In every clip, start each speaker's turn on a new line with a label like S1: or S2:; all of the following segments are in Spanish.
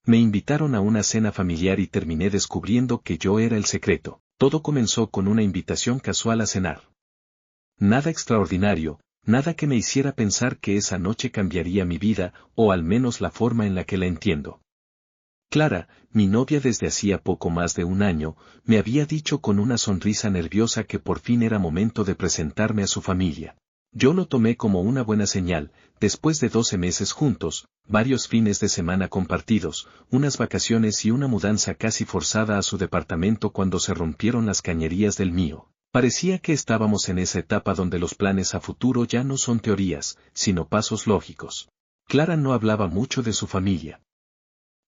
S1: Me invitaron a una cena familiar y terminé descubriendo que yo era el secreto. Todo comenzó con una invitación casual a cenar. Nada extraordinario, nada que me hiciera pensar que esa noche cambiaría mi vida, o al menos la forma en la que la entiendo. Clara, mi novia desde hacía poco más de un año, me había dicho con una sonrisa nerviosa que por fin era momento de presentarme a su familia. Yo lo tomé como una buena señal, después de 12 meses juntos, varios fines de semana compartidos, unas vacaciones y una mudanza casi forzada a su departamento cuando se rompieron las cañerías del mío. Parecía que estábamos en esa etapa donde los planes a futuro ya no son teorías, sino pasos lógicos. Clara no hablaba mucho de su familia.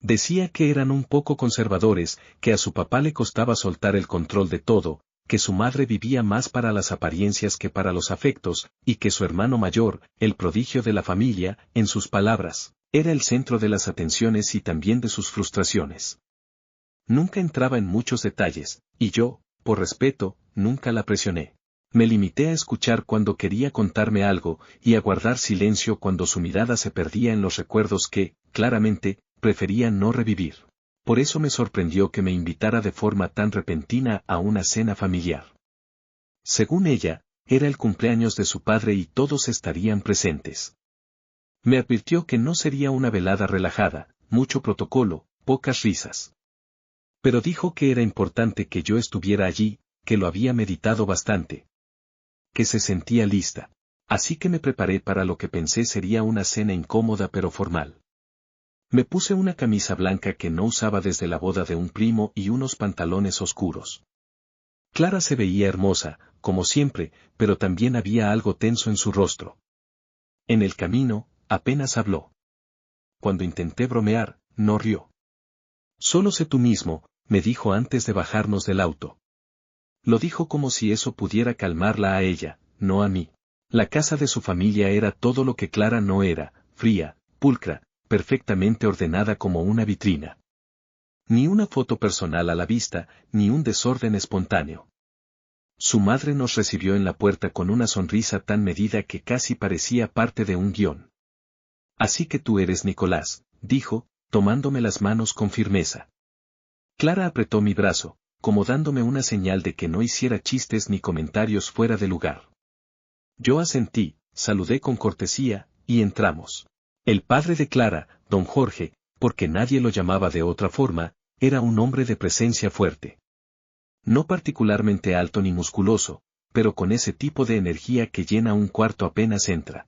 S1: Decía que eran un poco conservadores, que a su papá le costaba soltar el control de todo, que su madre vivía más para las apariencias que para los afectos, y que su hermano mayor, el prodigio de la familia, en sus palabras, era el centro de las atenciones y también de sus frustraciones. Nunca entraba en muchos detalles, y yo, por respeto, nunca la presioné. Me limité a escuchar cuando quería contarme algo, y a guardar silencio cuando su mirada se perdía en los recuerdos que, claramente, prefería no revivir. Por eso me sorprendió que me invitara de forma tan repentina a una cena familiar. Según ella, era el cumpleaños de su padre y todos estarían presentes. Me advirtió que no sería una velada relajada, mucho protocolo, pocas risas. Pero dijo que era importante que yo estuviera allí, que lo había meditado bastante. Que se sentía lista. Así que me preparé para lo que pensé sería una cena incómoda pero formal. Me puse una camisa blanca que no usaba desde la boda de un primo y unos pantalones oscuros. Clara se veía hermosa, como siempre, pero también había algo tenso en su rostro. En el camino, apenas habló. Cuando intenté bromear, no rió. Solo sé tú mismo, me dijo antes de bajarnos del auto. Lo dijo como si eso pudiera calmarla a ella, no a mí. La casa de su familia era todo lo que Clara no era, fría, pulcra, perfectamente ordenada como una vitrina. Ni una foto personal a la vista, ni un desorden espontáneo. Su madre nos recibió en la puerta con una sonrisa tan medida que casi parecía parte de un guión. Así que tú eres Nicolás, dijo, tomándome las manos con firmeza. Clara apretó mi brazo, como dándome una señal de que no hiciera chistes ni comentarios fuera de lugar. Yo asentí, saludé con cortesía, y entramos. El padre de Clara, don Jorge, porque nadie lo llamaba de otra forma, era un hombre de presencia fuerte. No particularmente alto ni musculoso, pero con ese tipo de energía que llena un cuarto apenas entra.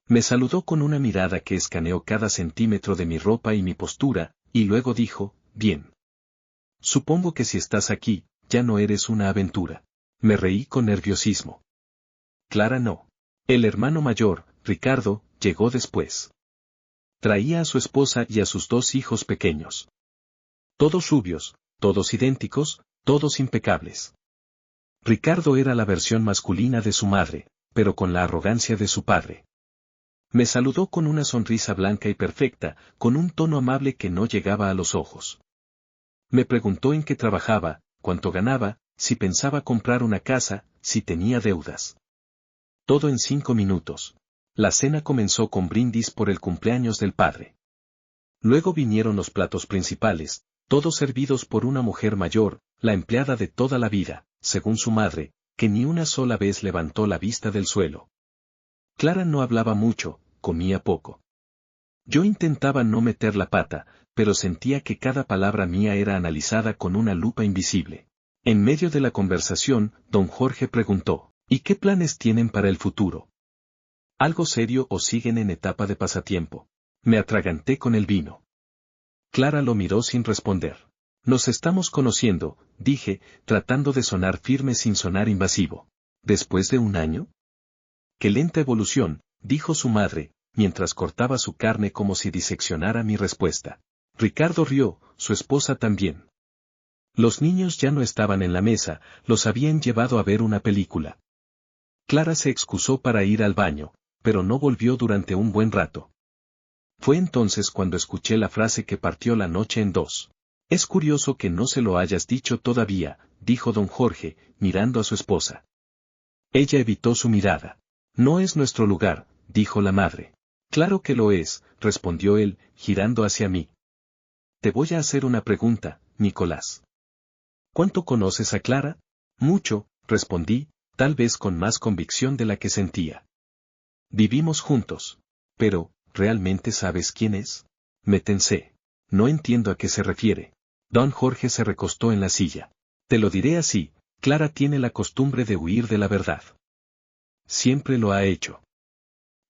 S1: Me saludó con una mirada que escaneó cada centímetro de mi ropa y mi postura, y luego dijo, bien. Supongo que si estás aquí, ya no eres una aventura. Me reí con nerviosismo. Clara no. El hermano mayor, Ricardo, llegó después. Traía a su esposa y a sus 2 hijos pequeños. Todos rubios, todos idénticos, todos impecables. Ricardo era la versión masculina de su madre, pero con la arrogancia de su padre. Me saludó con una sonrisa blanca y perfecta, con un tono amable que no llegaba a los ojos. Me preguntó en qué trabajaba, cuánto ganaba, si pensaba comprar una casa, si tenía deudas. Todo en 5 minutos. La cena comenzó con brindis por el cumpleaños del padre. Luego vinieron los platos principales, todos servidos por una mujer mayor, la empleada de toda la vida, según su madre, que ni una sola vez levantó la vista del suelo. Clara no hablaba mucho, comía poco. Yo intentaba no meter la pata, pero sentía que cada palabra mía era analizada con una lupa invisible. En medio de la conversación, don Jorge preguntó, ¿y qué planes tienen para el futuro? ¿Algo serio o siguen en etapa de pasatiempo? Me atraganté con el vino. Clara lo miró sin responder. Nos estamos conociendo, dije, tratando de sonar firme sin sonar invasivo. ¿Después de un año? Qué lenta evolución, dijo su madre, mientras cortaba su carne como si diseccionara mi respuesta. Ricardo rió, su esposa también. Los niños ya no estaban en la mesa, los habían llevado a ver una película. Clara se excusó para ir al baño, pero no volvió durante un buen rato. Fue entonces cuando escuché la frase que partió la noche en 2. Es curioso que no se lo hayas dicho todavía, dijo don Jorge, mirando a su esposa. Ella evitó su mirada. No es nuestro lugar, dijo la madre. Claro que lo es, respondió él, girando hacia mí. Te voy a hacer una pregunta, Nicolás. ¿Cuánto conoces a Clara? Mucho, respondí, tal vez con más convicción de la que sentía. Vivimos juntos. Pero, ¿realmente sabes quién es? Me tensé. No entiendo a qué se refiere. Don Jorge se recostó en la silla. Te lo diré así, Clara tiene la costumbre de huir de la verdad. Siempre lo ha hecho.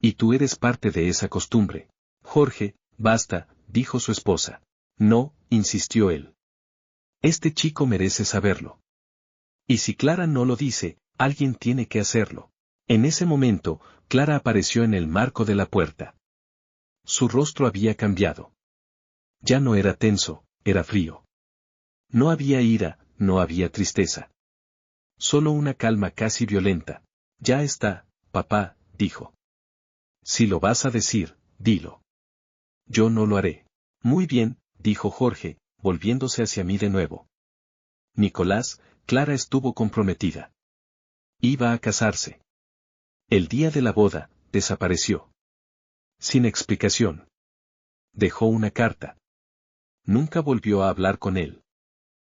S1: Y tú eres parte de esa costumbre. Jorge, basta, dijo su esposa. No, insistió él. Este chico merece saberlo. Y si Clara no lo dice, alguien tiene que hacerlo. En ese momento, Clara apareció en el marco de la puerta. Su rostro había cambiado. Ya no era tenso, era frío. No había ira, no había tristeza. Solo una calma casi violenta. Ya está, papá, dijo. Si lo vas a decir, dilo. Yo no lo haré. Muy bien, dijo Jorge, volviéndose hacia mí de nuevo. Nicolás, Clara estuvo comprometida. Iba a casarse. El día de la boda, desapareció. Sin explicación. Dejó una carta. Nunca volvió a hablar con él.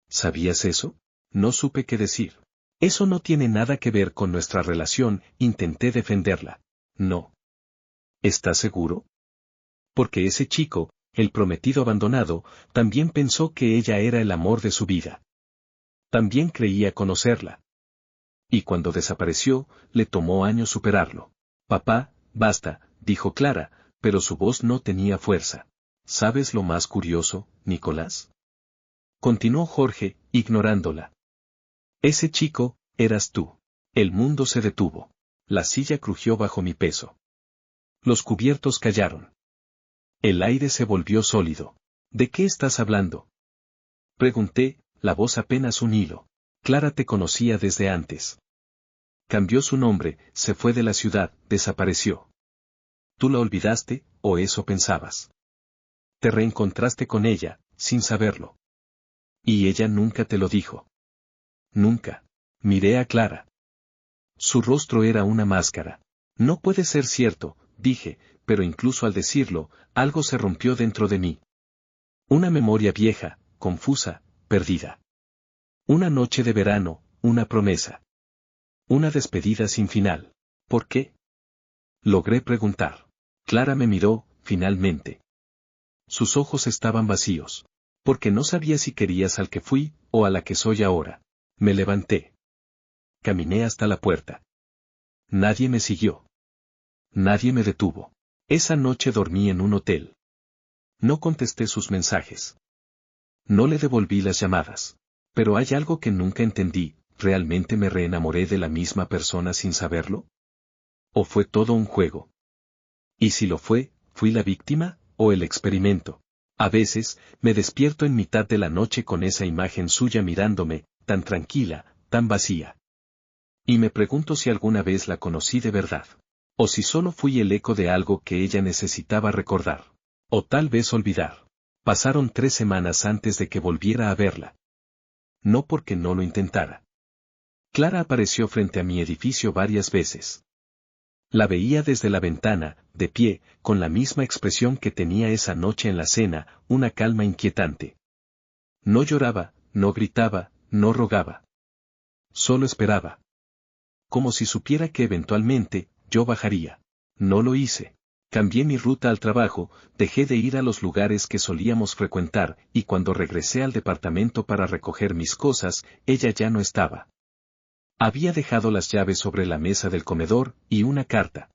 S1: ¿Sabías eso? No supe qué decir. Eso no tiene nada que ver con nuestra relación, intenté defenderla. No. ¿Estás seguro? Porque ese chico, el prometido abandonado, también pensó que ella era el amor de su vida. También creía conocerla. Y cuando desapareció, le tomó años superarlo. Papá, basta, dijo Clara, pero su voz no tenía fuerza. ¿Sabes lo más curioso, Nicolás? Continuó Jorge, ignorándola. Ese chico, eras tú. El mundo se detuvo. La silla crujió bajo mi peso. Los cubiertos callaron. El aire se volvió sólido. ¿De qué estás hablando? Pregunté, la voz apenas un hilo. Clara te conocía desde antes. Cambió su nombre, se fue de la ciudad, desapareció. ¿Tú la olvidaste, o eso pensabas? Te reencontraste con ella, sin saberlo. Y ella nunca te lo dijo. Nunca. Miré a Clara. Su rostro era una máscara. No puede ser cierto, dije, pero incluso al decirlo, algo se rompió dentro de mí. Una memoria vieja, confusa, perdida. Una noche de verano, una promesa. Una despedida sin final. ¿Por qué? Logré preguntar. Clara me miró, finalmente. Sus ojos estaban vacíos. Porque no sabía si querías al que fui, o a la que soy ahora. Me levanté. Caminé hasta la puerta. Nadie me siguió. Nadie me detuvo. Esa noche dormí en un hotel. No contesté sus mensajes. No le devolví las llamadas. Pero hay algo que nunca entendí, ¿realmente me reenamoré de la misma persona sin saberlo? ¿O fue todo un juego? Y si lo fue, ¿fui la víctima, o el experimento? A veces, me despierto en mitad de la noche con esa imagen suya mirándome, tan tranquila, tan vacía. Y me pregunto si alguna vez la conocí de verdad. O si solo fui el eco de algo que ella necesitaba recordar. O tal vez olvidar. Pasaron 3 semanas antes de que volviera a verla. No porque no lo intentara. Clara apareció frente a mi edificio varias veces. La veía desde la ventana, de pie, con la misma expresión que tenía esa noche en la cena, una calma inquietante. No lloraba, no gritaba, no rogaba. Solo esperaba. Como si supiera que eventualmente, yo bajaría. No lo hice. Cambié mi ruta al trabajo, dejé de ir a los lugares que solíamos frecuentar, y cuando regresé al departamento para recoger mis cosas, ella ya no estaba. Había dejado las llaves sobre la mesa del comedor, y una carta.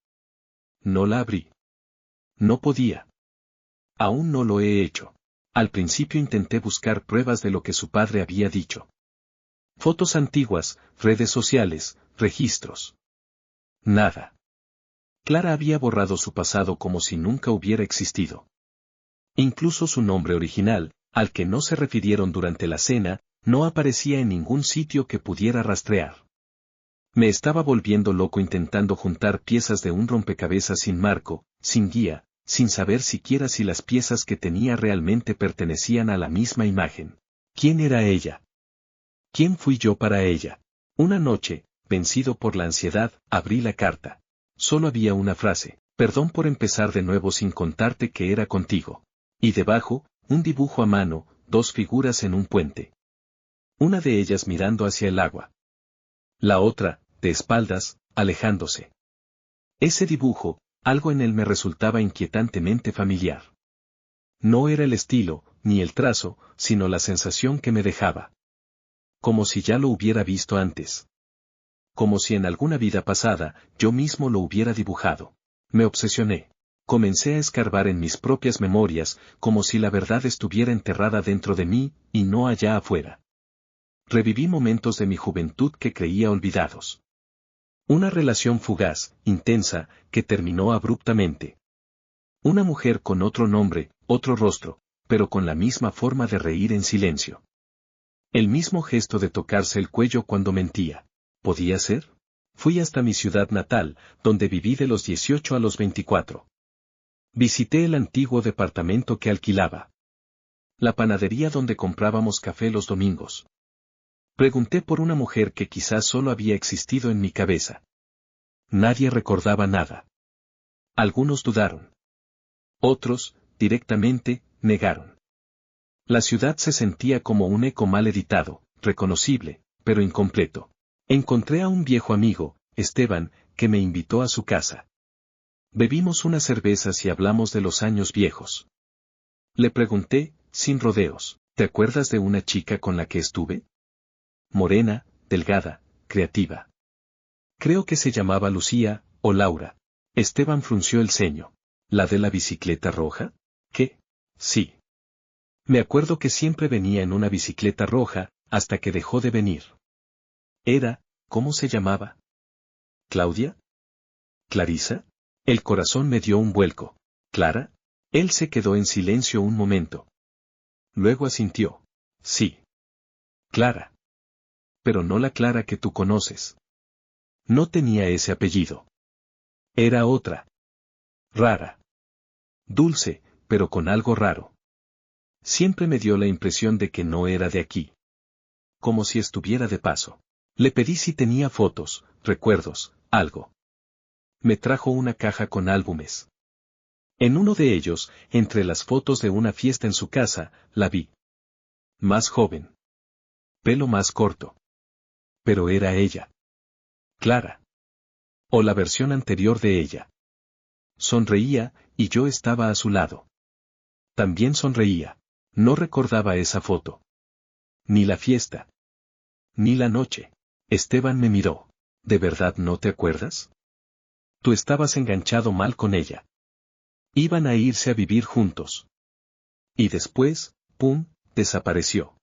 S1: No la abrí. No podía. Aún no lo he hecho. Al principio intenté buscar pruebas de lo que su padre había dicho. Fotos antiguas, redes sociales, registros. Nada. Clara había borrado su pasado como si nunca hubiera existido. Incluso su nombre original, al que no se refirieron durante la cena, no aparecía en ningún sitio que pudiera rastrear. Me estaba volviendo loco intentando juntar piezas de un rompecabezas sin marco, sin guía, sin saber siquiera si las piezas que tenía realmente pertenecían a la misma imagen. ¿Quién era ella? ¿Quién fui yo para ella? Una noche, vencido por la ansiedad, abrí la carta. Solo había una frase: perdón por empezar de nuevo sin contarte que era contigo. Y debajo, un dibujo a mano, dos figuras en un puente. Una de ellas mirando hacia el agua. La otra, de espaldas, alejándose. Ese dibujo, algo en él me resultaba inquietantemente familiar. No era el estilo, ni el trazo, sino la sensación que me dejaba. Como si ya lo hubiera visto antes. Como si en alguna vida pasada, yo mismo lo hubiera dibujado. Me obsesioné. Comencé a escarbar en mis propias memorias, como si la verdad estuviera enterrada dentro de mí, y no allá afuera. Reviví momentos de mi juventud que creía olvidados. Una relación fugaz, intensa, que terminó abruptamente. Una mujer con otro nombre, otro rostro, pero con la misma forma de reír en silencio. El mismo gesto de tocarse el cuello cuando mentía. ¿Podía ser? Fui hasta mi ciudad natal, donde viví de los 18 a los 24. Visité el antiguo departamento que alquilaba. La panadería donde comprábamos café los domingos. Pregunté por una mujer que quizás solo había existido en mi cabeza. Nadie recordaba nada. Algunos dudaron. Otros, directamente, negaron. La ciudad se sentía como un eco mal editado, reconocible, pero incompleto. Encontré a un viejo amigo, Esteban, que me invitó a su casa. Bebimos unas cervezas y hablamos de los años viejos. Le pregunté, sin rodeos, ¿te acuerdas de una chica con la que estuve? Morena, delgada, creativa. Creo que se llamaba Lucía, o Laura. Esteban frunció el ceño. ¿La de la bicicleta roja? ¿Qué? Sí. Me acuerdo que siempre venía en una bicicleta roja, hasta que dejó de venir. Era, ¿cómo se llamaba? ¿Claudia? ¿Clarisa? El corazón me dio un vuelco. ¿Clara? Él se quedó en silencio un momento. Luego asintió. Sí. Clara. Pero no la Clara que tú conoces. No tenía ese apellido. Era otra. Rara. Dulce, pero con algo raro. Siempre me dio la impresión de que no era de aquí. Como si estuviera de paso. Le pedí si tenía fotos, recuerdos, algo. Me trajo una caja con álbumes. En uno de ellos, entre las fotos de una fiesta en su casa, la vi. Más joven. Pelo más corto. Pero era ella. Clara. O la versión anterior de ella. Sonreía, y yo estaba a su lado. También sonreía. No recordaba esa foto. Ni la fiesta. Ni la noche. Esteban me miró. ¿De verdad no te acuerdas? Tú estabas enganchado mal con ella. Iban a irse a vivir juntos. Y después, ¡pum!, desapareció.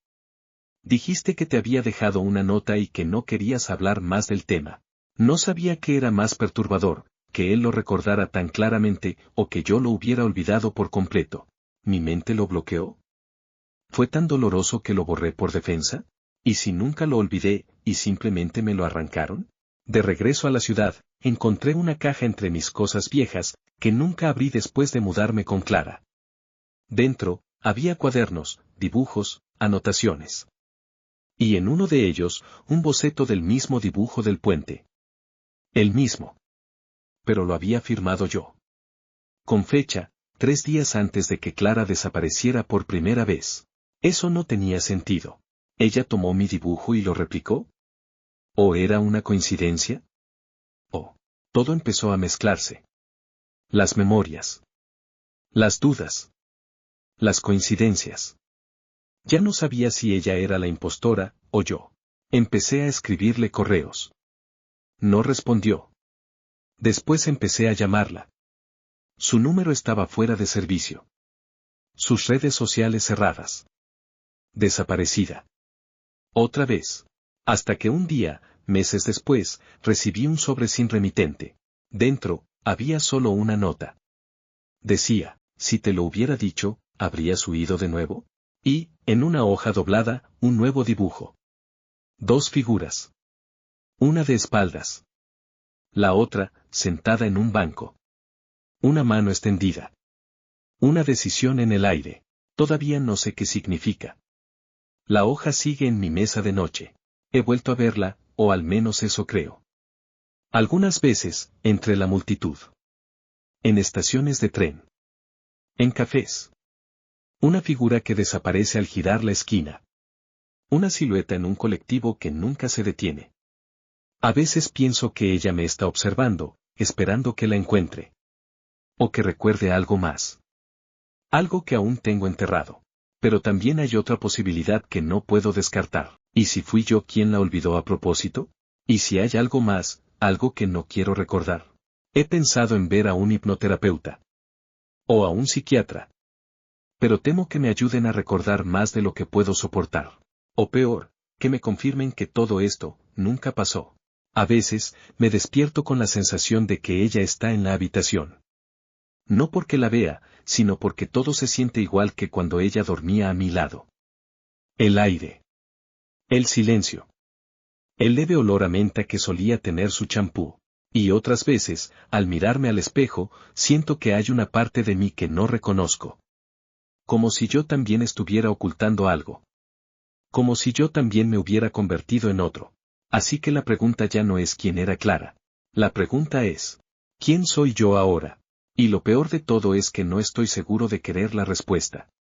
S1: Dijiste que te había dejado una nota y que no querías hablar más del tema. No sabía qué era más perturbador, que él lo recordara tan claramente o que yo lo hubiera olvidado por completo. ¿Mi mente lo bloqueó? ¿Fue tan doloroso que lo borré por defensa? ¿Y si nunca lo olvidé, y simplemente me lo arrancaron? De regreso a la ciudad, encontré una caja entre mis cosas viejas, que nunca abrí después de mudarme con Clara. Dentro, había cuadernos, dibujos, anotaciones. Y en uno de ellos, un boceto del mismo dibujo del puente. El mismo. Pero lo había firmado yo. Con fecha, 3 días antes de que Clara desapareciera por primera vez. Eso no tenía sentido. ¿Ella tomó mi dibujo y lo replicó? ¿O era una coincidencia? Oh, todo empezó a mezclarse. Las memorias. Las dudas. Las coincidencias. Ya no sabía si ella era la impostora, o yo. Empecé a escribirle correos. No respondió. Después empecé a llamarla. Su número estaba fuera de servicio. Sus redes sociales cerradas. Desaparecida. Otra vez. Hasta que un día, meses después, recibí un sobre sin remitente. Dentro, había solo una nota. Decía, si te lo hubiera dicho, ¿habrías huido de nuevo? Y, en una hoja doblada, un nuevo dibujo. 2 figuras. Una de espaldas. La otra, sentada en un banco. Una mano extendida. Una decisión en el aire. Todavía no sé qué significa. La hoja sigue en mi mesa de noche. He vuelto a verla, o al menos eso creo. Algunas veces, entre la multitud. En estaciones de tren. En cafés. Una figura que desaparece al girar la esquina. Una silueta en un colectivo que nunca se detiene. A veces pienso que ella me está observando, esperando que la encuentre. O que recuerde algo más. Algo que aún tengo enterrado. Pero también hay otra posibilidad que no puedo descartar. ¿Y si fui yo quien la olvidó a propósito? ¿Y si hay algo más, algo que no quiero recordar? He pensado en ver a un hipnoterapeuta. O a un psiquiatra. Pero temo que me ayuden a recordar más de lo que puedo soportar. O peor, que me confirmen que todo esto nunca pasó. A veces, me despierto con la sensación de que ella está en la habitación. No porque la vea, sino porque todo se siente igual que cuando ella dormía a mi lado. El aire. El silencio. El leve olor a menta que solía tener su champú. Y otras veces, al mirarme al espejo, siento que hay una parte de mí que no reconozco. Como si yo también estuviera ocultando algo. Como si yo también me hubiera convertido en otro. Así que la pregunta ya no es quién era Clara. La pregunta es, ¿quién soy yo ahora? Y lo peor de todo es que no estoy seguro de querer la respuesta.